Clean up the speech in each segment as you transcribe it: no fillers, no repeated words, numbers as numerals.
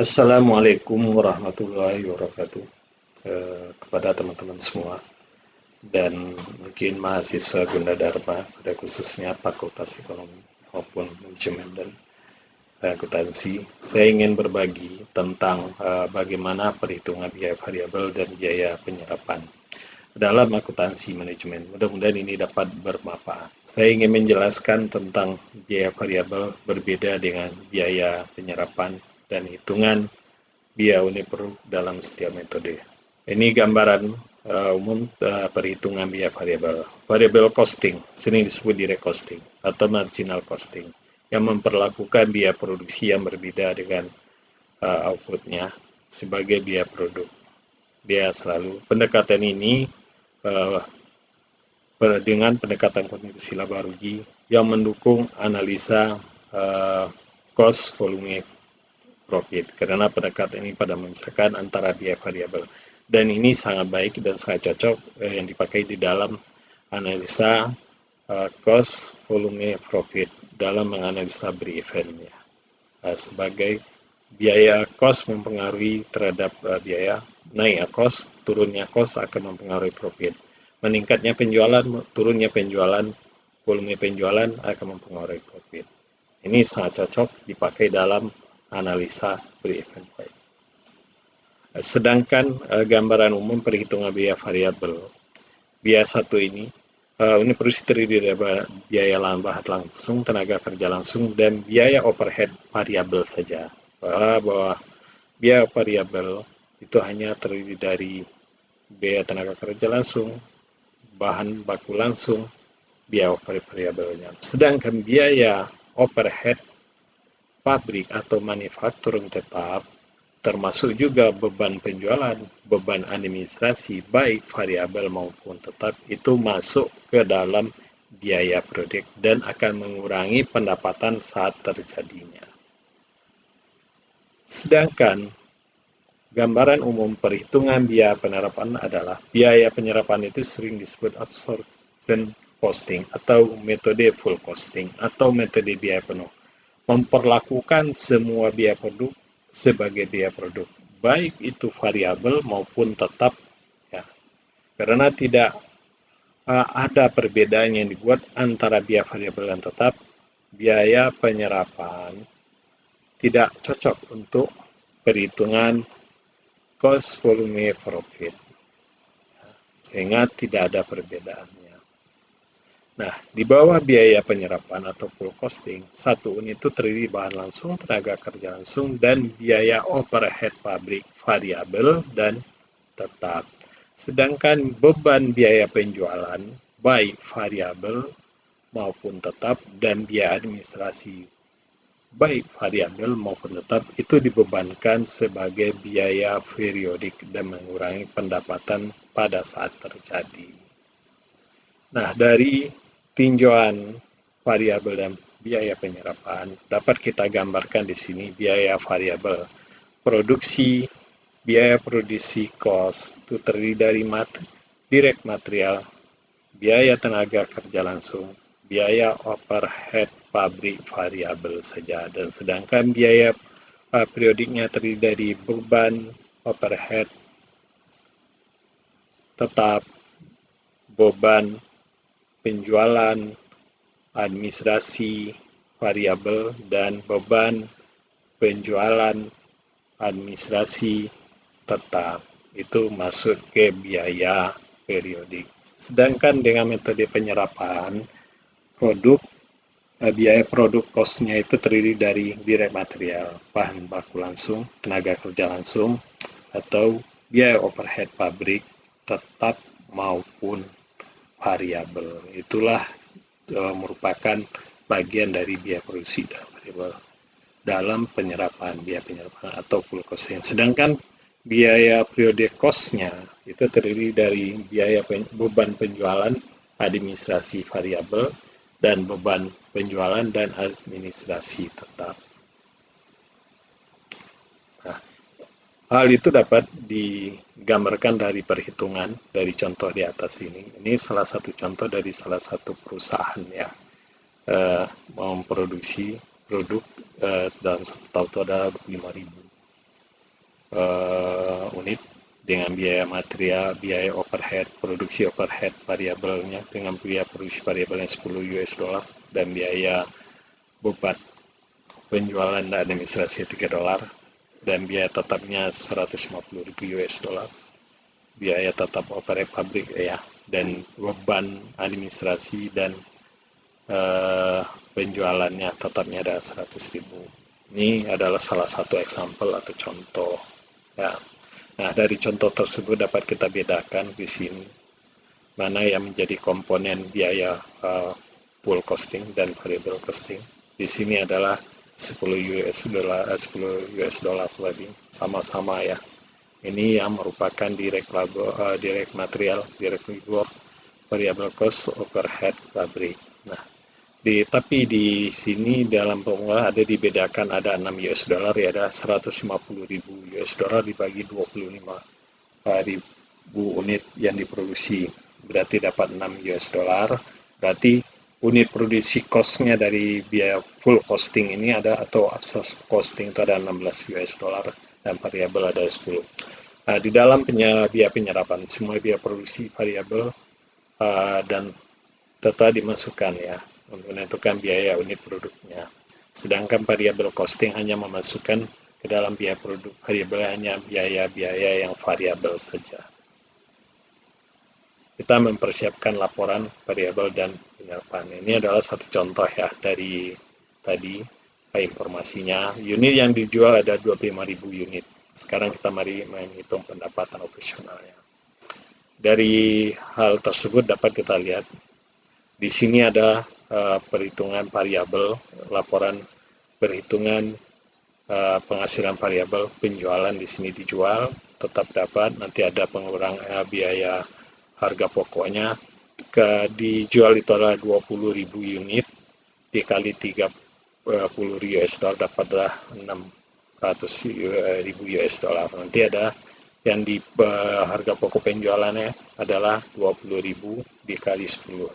Assalamualaikum warahmatullahi wabarakatuh kepada teman-teman semua dan mungkin mahasiswa Gunadarma pada khususnya Fakultas Ekonomi maupun Manajemen dan Akuntansi. Saya ingin berbagi tentang bagaimana perhitungan biaya variabel dan biaya penyerapan dalam akuntansi manajemen. Mudah-mudahan ini dapat bermanfaat. Saya ingin menjelaskan tentang biaya variabel berbeda dengan biaya penyerapan dan hitungan biaya unit produk dalam setiap metode. Ini gambaran umum perhitungan biaya variabel. Variable costing, sering disebut direct costing atau marginal costing, yang memperlakukan biaya produksi yang berbeda dengan outputnya sebagai biaya produk. Biaya selalu. Pendekatan ini dengan pendekatan kontribusi laba rugi yang mendukung analisa cost volume profit, karena pendekatan ini pada memisahkan antara biaya variabel, dan ini sangat baik dan sangat cocok yang dipakai di dalam analisa cost volume profit dalam menganalisa break-even ya. Sebagai biaya cost mempengaruhi terhadap biaya, naik cost, turunnya cost akan mempengaruhi profit. Meningkatnya penjualan, turunnya penjualan, volume penjualan akan mempengaruhi profit. Ini sangat cocok dipakai dalam analisa break-even point. Sedangkan gambaran umum perhitungan biaya variabel. Biaya satu ini produksi terdiri dari biaya bahan langsung, tenaga kerja langsung, dan biaya overhead variabel saja. Bahwa biaya variabel itu hanya terdiri dari biaya tenaga kerja langsung, bahan baku langsung, biaya overhead variabelnya. Sedangkan biaya overhead pabrik atau manufacturing tetap, termasuk juga beban penjualan, beban administrasi, baik variabel maupun tetap, itu masuk ke dalam biaya produk dan akan mengurangi pendapatan saat terjadinya. Sedangkan gambaran umum perhitungan biaya penyerapan adalah biaya penyerapan itu sering disebut absorption costing atau metode full costing atau metode biaya penuh. Memperlakukan semua biaya produk sebagai biaya produk, baik itu variabel maupun tetap ya. Karena tidak ada perbedaan yang dibuat antara biaya variabel dan tetap, biaya penyerapan tidak cocok untuk perhitungan cost volume profit, sehingga tidak ada perbedaannya. Nah, di bawah biaya penyerapan atau full costing, satu unit itu terdiri bahan langsung, tenaga kerja langsung, dan biaya overhead pabrik variabel dan tetap. Sedangkan beban biaya penjualan, baik variabel maupun tetap, dan biaya administrasi, baik variabel maupun tetap, itu dibebankan sebagai biaya periodik dan mengurangi pendapatan pada saat terjadi. Nah, dari tinjauan variabel dan biaya penyerapan dapat kita gambarkan di sini biaya variabel. Produksi, biaya produksi cost itu terdiri dari direct material, biaya tenaga kerja langsung, biaya overhead pabrik variabel saja, dan sedangkan biaya periodiknya terdiri dari beban overhead tetap, beban penjualan, administrasi variabel, dan beban penjualan administrasi tetap. Itu masuk ke biaya periodik. Sedangkan dengan metode penyerapan produk, biaya produk cost-nya itu terdiri dari direct material, bahan baku langsung, tenaga kerja langsung, atau biaya overhead pabrik tetap maupun variabel. Itulah merupakan bagian dari biaya produksi dan variabel dalam penyerapan, biaya penyerapan atau full costing. Sedangkan biaya periode cost-nya itu terdiri dari biaya beban penjualan, administrasi variabel, dan beban penjualan dan administrasi tetap. Nah, hal itu dapat digambarkan dari perhitungan dari contoh di atas ini. Ini salah satu contoh dari salah satu perusahaan ya, memproduksi produk dalam satu tahun itu ada 25.000 unit dengan biaya material, biaya overhead, produksi overhead variabelnya dengan biaya produksi variabelnya 10 US dollar dan biaya beban penjualan dan administrasi 3 dolar dan biaya tetapnya 150.000 US dollar. Biaya tetap overhead pabrik ya, dan beban administrasi dan penjualannya tetapnya ada 100.000. Ini adalah salah satu example atau contoh ya. Nah, dari contoh tersebut dapat kita bedakan di sini mana yang menjadi komponen biaya full costing dan variable costing. Di sini adalah 10 US dollar lagi, sama-sama ya. Ini yang merupakan direct material, direct labor, variable cost, overhead pabrik. Nah, tapi di sini dalam formula ada dibedakan, ada 6 US dollar ya, ada 150.000 US dollar dibagi 25.000 unit yang diproduksi, berarti dapat 6 US dollar. Berarti unit produksi cost-nya dari biaya full costing ini ada, atau absorption costing itu ada 16 US dollar dan variabel ada 10. Nah, di dalam biaya penyerapan semua biaya produksi variabel dan data dimasukkan ya untuk menentukan biaya unit produknya. Sedangkan variabel costing hanya memasukkan ke dalam biaya produk, variabel hanya biaya-biaya yang variabel saja. Kita mempersiapkan laporan variabel dan penyerapan. Ini adalah satu contoh ya dari tadi informasinya. Unit yang dijual ada 25.000 unit. Sekarang kita mari menghitung pendapatan operasionalnya. Dari hal tersebut dapat kita lihat di sini ada perhitungan variabel, laporan perhitungan penghasilan variabel, penjualan di sini dijual, tetap dapat, nanti ada pengurang biaya harga pokoknya, dijual itu adalah 20.000 unit, dikali 30 US dollar dapatlah 600.000 US dollar. Nanti ada yang di harga pokok penjualannya adalah 20.000 dikali 10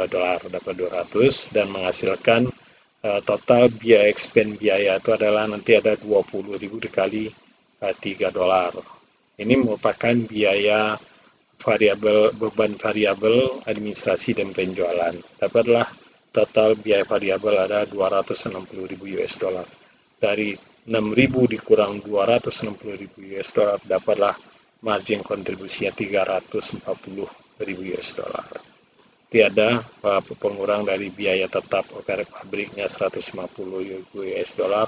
dolar dapat 200 dan menghasilkan total biaya expense biaya itu adalah nanti ada 20.000 dikali 3 dolar. Ini merupakan biaya variabel, beban variabel administrasi dan penjualan. Dapatlah total biaya variabel ada 260.000 US dollar. Dari 6.000 dikurang 260.000 US dollar dapatlah margin kontribusinya 340.000 US dollar. Tiada pengurang dari biaya tetap overhead pabriknya 150 US dollar.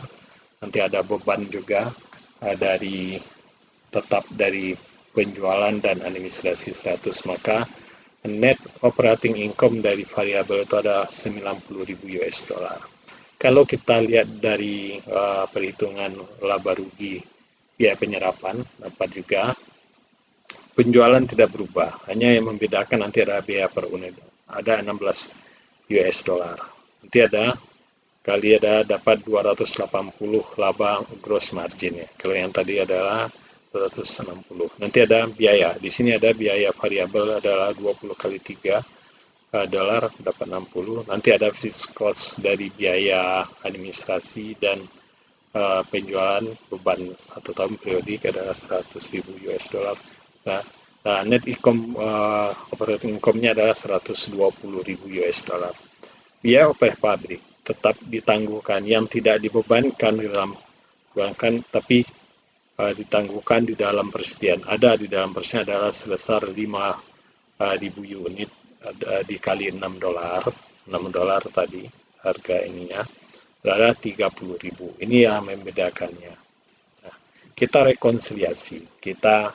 Nanti ada beban juga dari tetap dari penjualan dan administrasi 100, maka net operating income dari variabel itu ada 90.000 US dollar. Kalau kita lihat dari perhitungan laba rugi biaya penyerapan, dapat juga penjualan tidak berubah, hanya yang membedakan nanti ada biaya per unit, ada 16 US dollar. Nanti ada dapat 280 laba gross margin ya. Kalau yang tadi adalah 260. Nanti ada biaya. Di sini ada biaya variabel adalah 20 kali 3 dolar dapat 60. Nanti ada fixed cost dari biaya administrasi dan penjualan beban 1 tahun periodik adalah 100.000 US dollar. Nah, net income operating income-nya adalah 120.000 US dollar. Biaya overhead pabrik tetap ditangguhkan, yang tidak dibebankan di dalam bahkan tapi ditangguhkan di dalam persediaan. Ada di dalam persediaan adalah sebesar 5.000 unit dikali 6 dolar. 6 dolar tadi harga ininya berada 30.000. Ini yang membedakannya. Nah, kita rekonsiliasi, kita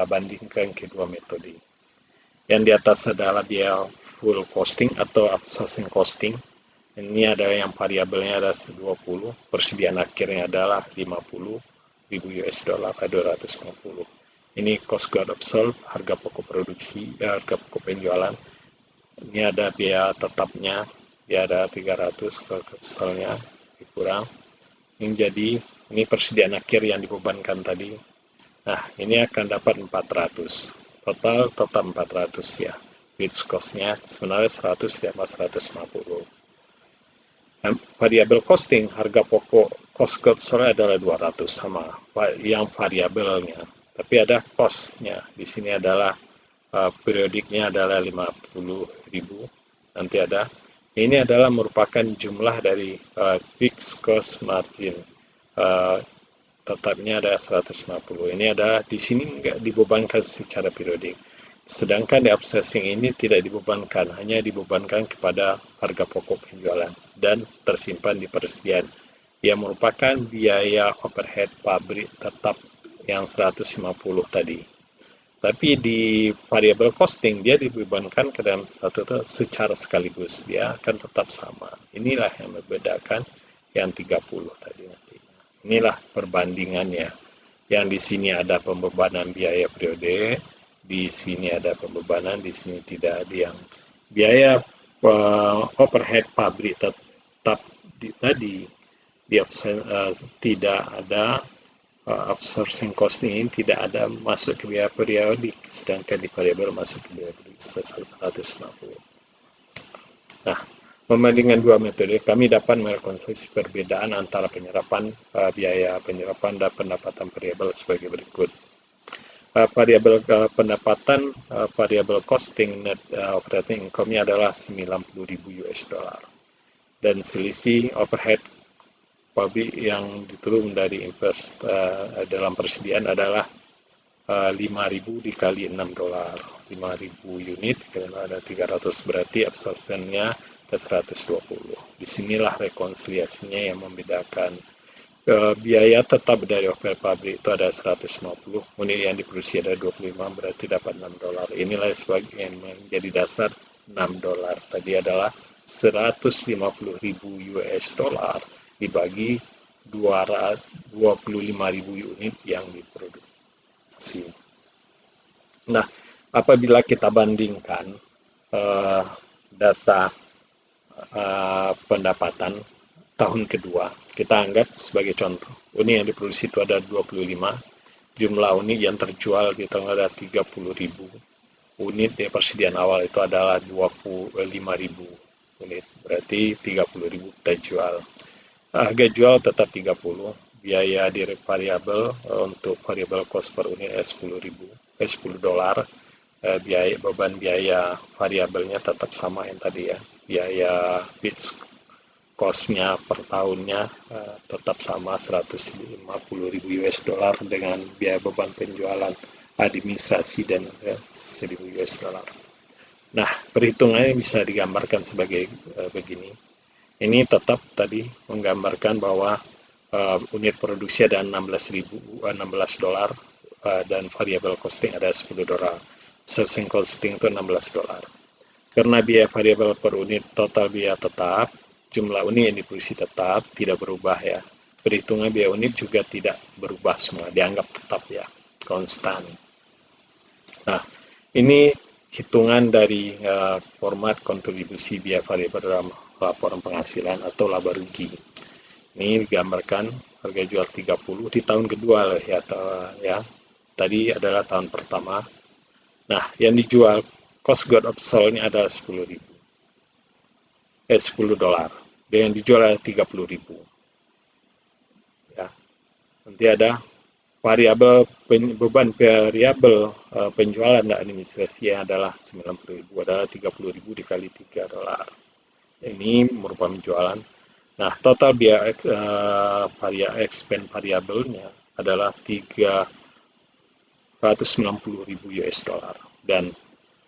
bandingkan kedua metode. Yang di atas adalah biaya full costing atau outsourcing costing. Ini adalah yang variabelnya ada 20, persediaan akhirnya adalah 50.000 US dollar, 250. Ini cost good absorbed, harga pokok produksi, harga pokok penjualan. Ini ada biaya tetapnya, ya ada 300, cost absorbed-nya dikurang. Ini jadi, ini persediaan akhir yang dibebankan tadi. Nah, ini akan dapat 400. Total tetap 400 ya. Fixed cost-nya sebenarnya 100 tambah 150. Variabel costing, harga pokok cost goods sold adalah 200 sama yang variabelnya, tapi ada cost-nya. Di sini adalah periodiknya adalah 50.000. Nanti ada ini adalah merupakan jumlah dari fixed cost margin. Tetapnya ada 150. Ini adalah di sini nggak dibebankan secara periodik. Sedangkan di outsourcing ini tidak dibebankan, hanya dibebankan kepada harga pokok penjualan dan tersimpan di persediaan. Yang merupakan biaya overhead pabrik tetap yang 150 tadi. Tapi di variable costing dia dibebankan ke dalam satu secara sekaligus, dia akan tetap sama. Inilah yang membedakan yang 30 tadi nantinya. Inilah perbandingannya. Yang di sini ada pembebanan biaya periode, di sini ada pembebanan, di sini tidak ada. Yang biaya overhead pabrik tetap tadi tidak ada outsourcing cost ini tidak ada masuk ke biaya periodik, sedangkan di variabel masuk ke biaya periodik sebesar 150. Nah, membandingkan dua metode, kami dapat merekonstruksi perbedaan antara penyerapan biaya penyerapan dan pendapatan variabel sebagai berikut. Variabel pendapatan, variabel costing net operating income-nya adalah 90.000 US dollar. Dan selisih overhead pabrik yang diturun dari invest dalam persediaan adalah 5.000 dikali 6 dolar. 5.000 unit karena ada 300 berarti absorption-nya ke 120. Disinilah rekonsiliasinya yang membedakan. Biaya tetap dari overhead pabrik itu ada 150, unit yang diproduksi ada 25 berarti dapat 6 dolar. Inilah sebagai yang menjadi dasar 6 dolar. Tadi adalah 150.000 US dollar dibagi 25.000 unit yang diproduksi. Nah, apabila kita bandingkan data pendapatan tahun kedua, kita anggap sebagai contoh, unit yang diproduksi itu ada 25, jumlah unit yang terjual di tahun ada 30.000, unit di persediaan awal itu adalah 25.000 unit, berarti 30.000 kita jual. Harga jual tetap 30, biaya direct variabel untuk variable cost per unit 10 dolar, beban biaya variabelnya tetap sama yang tadi ya, biaya fixed cost-nya per tahunnya tetap sama 150.000 US dollar dengan biaya beban penjualan administrasi dan 1.000 US dollar. Nah, perhitungannya bisa digambarkan sebagai begini. Ini tetap tadi menggambarkan bahwa unit produksi ada 16 dolar dan variable costing ada 10 dolar. Sourcing costing itu 16 dolar. Karena biaya variabel per unit total biaya tetap, jumlah unit yang diproduksi tetap, tidak berubah ya. Perhitungan biaya unit juga tidak berubah semua, dianggap tetap ya, konstan. Nah, ini hitungan dari format kontribusi biaya variabel dalam laporan penghasilan atau laba rugi. Ini digambarkan harga jual 30 di tahun kedua ya. Tadi adalah tahun pertama. Nah, yang dijual cost good of sold-nya adalah 10 dolar. Dan yang dijual adalah 30.000. Ya. Nanti ada variabel beban variabel penjualan dan administrasi yang adalah 90.000 adalah 30.000 dikali 3 dolar. Ini merupakan penjualan. Nah, total biaya expense variabelnya adalah 390.000 US dollar dan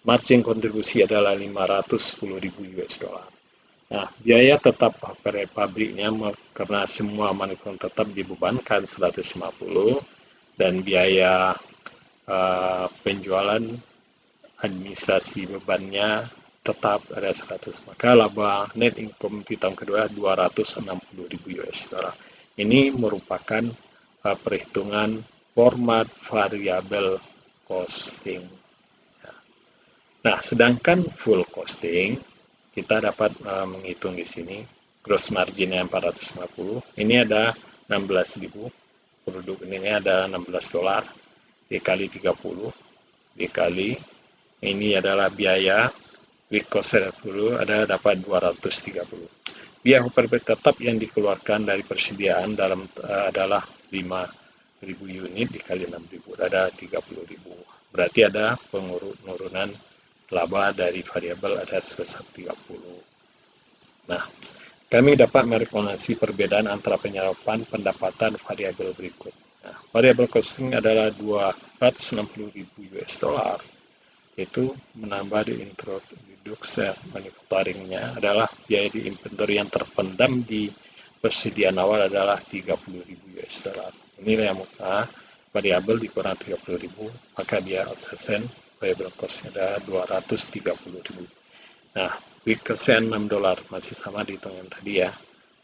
margin kontribusi adalah 510.000 US dollar. Nah, biaya tetap pabriknya karena semua manufaktur tetap dibebankan 150 dan biaya penjualan administrasi bebannya tetap ada 100. Maka laba net income di tahun kedua 260.000 US dollar. Ini merupakan perhitungan format variable costing. Nah, sedangkan full costing kita dapat menghitung di sini gross margin yang 450. Ini ada 16.000 produk ini ada 16 dolar dikali 30 dikali ini adalah biaya with cost dulu ada dapat 230. Biaya operasional tetap yang dikeluarkan dari persediaan dalam adalah 5.000 unit dikali 6.000 ada 30.000. Berarti ada penurunan laba dari variabel ada sebesar 30. Nah, kami dapat merekomendasi perbedaan antara penyerapan pendapatan variabel berikut. Nah, variabel costing adalah 260.000 US dollar. Itu menambah di introduksi manufacturingnya adalah biaya di inventory yang terpendam di persediaan awal adalah 30.000 US dollar. Nilai yang muka variabel dikurang 30.000, maka biaya obsolescence variable cost adalah 230.000. Nah, week cost-nya 6 dolar, masih sama di hitungan tadi ya.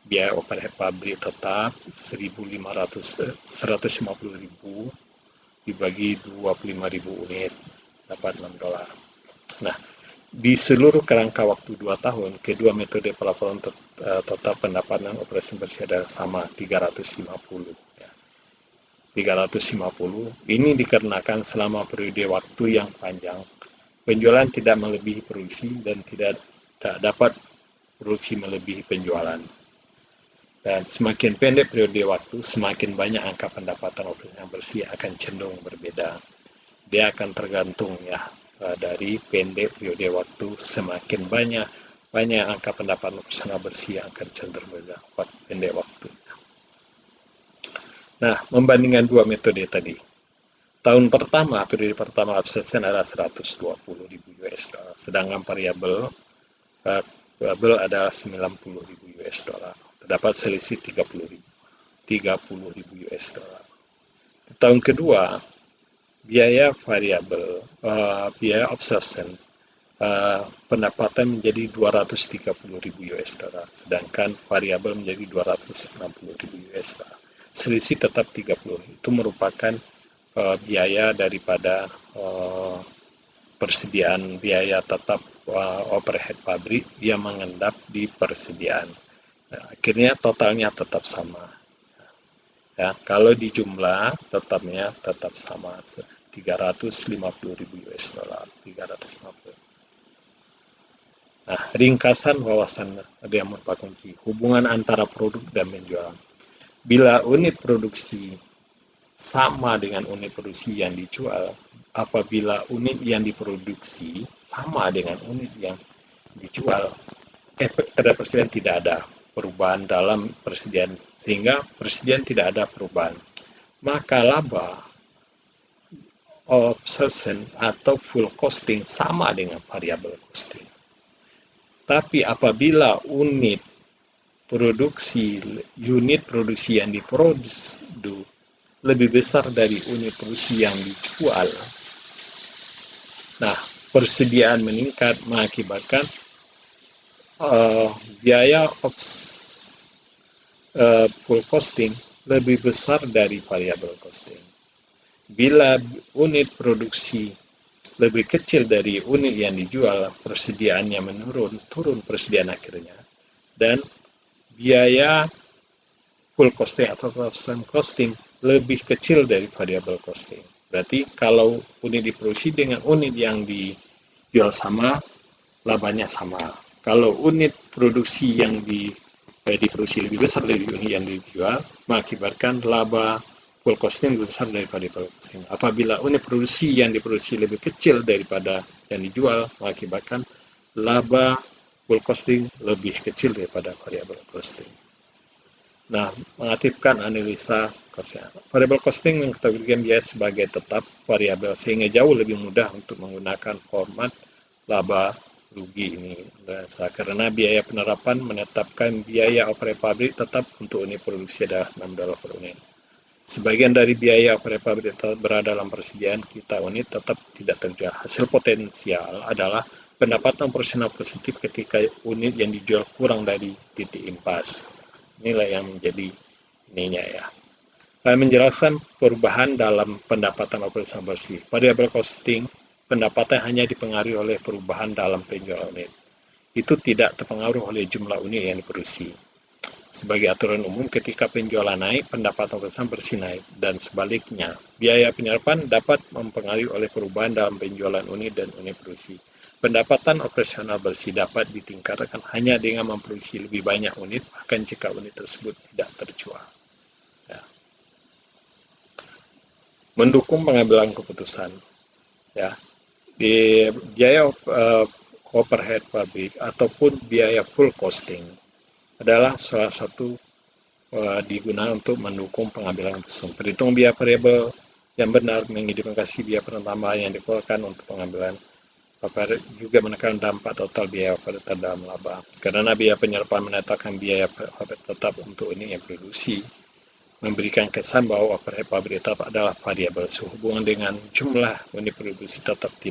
Biaya overhead pabrik tetap 150.000 dibagi 25.000 unit, dapat 6 dolar. Nah, di seluruh kerangka waktu 2 tahun, kedua metode pelaporan tetap pendapatan operasi bersih adalah sama, 350. Ya. 350, ini dikarenakan selama periode waktu yang panjang, penjualan tidak melebihi produksi dan tidak dapat produksi melebihi penjualan. Dan semakin pendek periode waktu, semakin banyak angka pendapatan operasional bersih akan cenderung berbeda. Dia akan tergantung ya dari pendek periode waktu, semakin banyak angka pendapatan operasional bersih akan cenderung berbeda pendek waktu. Nah, membandingkan dua metode tadi. Tahun pertama, periode pertama obsolescence adalah 120.000 US dollar, sedangkan variabel adalah 90.000 US dollar. Terdapat selisih 30.000 US dollar. Tahun kedua, biaya variabel, biaya obsolescence, pendapatan menjadi 230.000 US dollar, sedangkan variabel menjadi 260.000 US dollar. Selisih tetap 30. Itu merupakan biaya daripada persediaan biaya tetap overhead pabrik yang mengendap di persediaan. Nah, akhirnya totalnya tetap sama. Ya, kalau di jumlah tetapnya tetap sama 350.000 US dollar. 350. Nah, ringkasan wawasan ada yang merupakan kunci hubungan antara produk dan penjualan. Bila unit produksi sama dengan unit produksi yang dijual, apabila unit yang diproduksi sama dengan unit yang dijual, efek terhadap persediaan tidak ada perubahan dalam persediaan, sehingga persediaan tidak ada perubahan. Maka laba obsolescence atau full costing sama dengan variable costing. Tapi apabila unit produksi yang diproduksi lebih besar dari unit produksi yang dijual, nah persediaan meningkat mengakibatkan biaya full costing lebih besar dari variable costing. Bila unit produksi lebih kecil dari unit yang dijual, persediaannya turun persediaan akhirnya, dan biaya full costing atau costing lebih kecil dari variable costing. Berarti kalau unit diproduksi dengan unit yang dijual sama, labanya sama. Kalau unit produksi yang diproduksi lebih besar dari unit yang dijual, mengakibatkan laba full costing lebih besar daripada variable costing. Apabila unit produksi yang diproduksi lebih kecil daripada yang dijual, mengakibatkan laba full costing lebih kecil daripada variable costing. Nah, mengaktifkan analisa costing. Variable costing mengkategorikan biaya sebagai tetap variabel sehingga jauh lebih mudah untuk menggunakan format laba rugi ini. Karena biaya penerapan menetapkan biaya operasi pabrik tetap untuk unit produksi adalah 6 dolar per unit. Sebagian dari biaya operasi pabrik tetap berada dalam persediaan kita unit tetap tidak terjual. Hasil potensial adalah pendapatan operasional positif ketika unit yang dijual kurang dari titik impas. Inilah yang menjadi ininya ya. Menjelaskan perubahan dalam pendapatan operasional bersih. Variable costing, pendapatan hanya dipengaruhi oleh perubahan dalam penjualan unit. Itu tidak terpengaruh oleh jumlah unit yang diproduksi. Sebagai aturan umum, ketika penjualan naik, pendapatan operasional bersih naik, dan sebaliknya. Biaya penyerapan dapat mempengaruhi oleh perubahan dalam penjualan unit dan unit produksi. Pendapatan operasional bersih dapat ditingkatkan hanya dengan memproduksi lebih banyak unit, bahkan jika unit tersebut tidak terjual. Ya. Mendukung pengambilan keputusan. Ya. Di biaya overhead pabrik ataupun biaya full costing adalah salah satu digunakan untuk mendukung pengambilan keputusan. Perhitungan biaya variabel yang benar mengidentifikasi biaya penambahan yang dikeluarkan untuk pengambilan juga menekan dampak total biaya pada dalam laba. Karena biaya penyerapan menetapkan biaya tetap untuk unit yang produksi, memberikan kesan bahwa overhead pabrik tetap adalah variabel sehubungan dengan jumlah unit produksi tetapi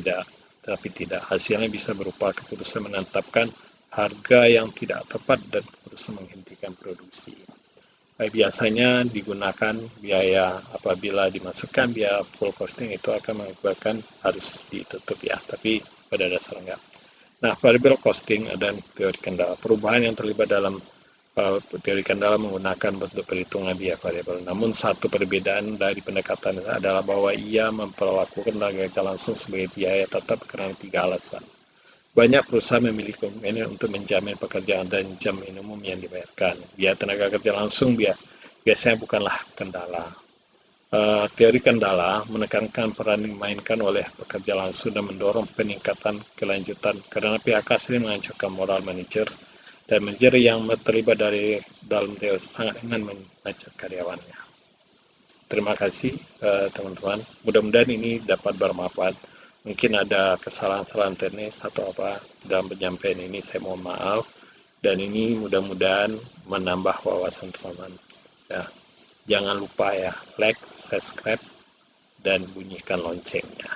tidak. Hasilnya bisa berupa keputusan menetapkan harga yang tidak tepat dan keputusan menghentikan produksi. Biasanya digunakan biaya apabila dimasukkan biaya full costing itu akan mengakibatkan harus ditutup ya, tapi pada dasarnya. Nah, variable costing dan teori kendala. Perubahan yang terlibat dalam teori kendala menggunakan bentuk perhitungan biaya variabel. Namun satu perbedaan dari pendekatan adalah bahwa ia memperlakukan tenaga langsung sebagai biaya tetap karena 3 alasan. Banyak perusahaan memiliki komitmen untuk menjamin pekerjaan dan jam minimum yang dibayarkan. Biaya tenaga kerja langsung biasanya bukanlah kendala. Teori kendala menekankan peran yang dimainkan oleh pekerja langsung dan mendorong peningkatan kelanjutan karena pihak asli menghancurkan moral manajer dan manajer yang terlibat dalam teori sangat ingin mengajak karyawannya. Terima kasih teman-teman. Mudah-mudahan ini dapat bermanfaat. Mungkin ada kesalahan-kesalahan teknis atau apa dalam penyampaian ini, saya mohon maaf. Dan ini mudah-mudahan menambah wawasan teman-teman. Ya. Jangan lupa ya, like, subscribe, dan bunyikan loncengnya.